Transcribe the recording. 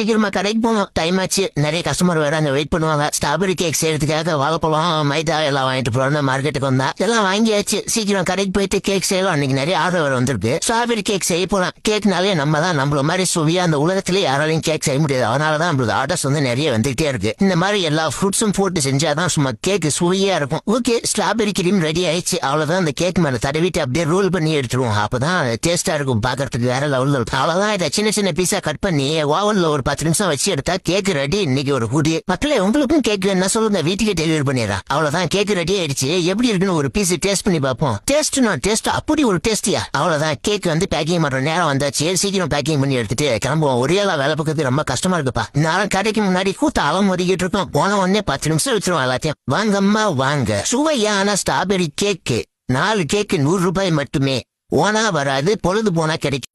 சீக்கிரமா கடைக்கு போகணும், டைம் ஆச்சு. நிறைய கஸ்டமர் வேற அங்க வெயிட் பண்ணுவாங்க. ஸ்ட்ராபெரி கேக் செய்யறதுக்காக வாழைப்பழம் மைதா எல்லாம் வாங்கிட்டு போறோம். மார்க்கெட்டுக்கு வந்தா எல்லாம் வாங்கியாச்சு. சீக்கிரம் கடைக்கு போயிட்டு கேக் செய்யலாம். அன்னைக்கு நிறைய ஆர்டர் வேற வந்திருக்கு. ஸ்ட்ராபெரி கேக் செய்ய போலாம். கேக்னாலே நம்ம தான் நம்மள மாதிரி சுவையா அந்த உலகத்திலே யாராலையும் கேக் செய்ய முடியாது. அதனாலதான் நம்மளோட ஆர்டர்ஸ் வந்து நிறைய வந்துகிட்டே இருக்கு. இந்த மாதிரி எல்லா ஃப்ரூட்ஸும் போட்டு செஞ்சாதான் சும்மா கேக் சுவையா இருக்கும். ஓகே, ஸ்ட்ராபெரி கிரீம் ரெடி ஆயிடுச்சு. அவ்வளவுதான். அந்த கேக் மேல தடவிட்டு அப்படியே ரோல் பண்ணி எடுத்துருவோம். அப்பதான் டேஸ்டா இருக்கும், பாக்குறதுக்கு வேற லெவல்ல இருக்கும். அவ்வளவுதான். இதை சின்ன சின்ன பீஸா கட் பண்ணி ஓவன்ல ஒரு 10 நிமிஷம் வச்சு எடுத்தா கேக் ரெடி. இன்னைக்கு ஒரு கூடி மக்களே, உங்களுக்கும் கேக் வேணும்னா சொல்லுங்க, வீட்டுக்கே டெலிவரி பண்ணிடுறேன். அவ்வளவுதான், கேக் ரெடி ஆயிடுச்சு. எப்படி இருக்குன்னு ஒரு பீஸ் டேஸ்ட் பண்ணி பார்ப்போம். டேஸ்ட் அப்படி ஒரு டேஸ்டியா. அவ்வளவுதான், கேக் வந்து பேக்கிங் பண்ற நேரம் வந்தாச்சு. சீக்கிரம் பேக்கிங் பண்ணி எடுத்துட்டு கிளம்புவோம். ஒரே ஆளா வேலை பக்கத்து ரொம்ப கஷ்டமா இருக்குப்பா. நானும் கடைக்கு முன்னாடி கூத்த அலம் ஒதுக்கிட்டு இருக்கோம். போன உடனே 10 நிமிஷம் வச்சிருவோம் எல்லாத்தையும். வாங்கம்மா வாங்க, சுவையான ஸ்ட்ராபெரி கேக்கு. 4 கேக்கு 100 ரூபாய் மட்டுமே. ஓனா வராது, பொழுது போனா கிடைக்கும்.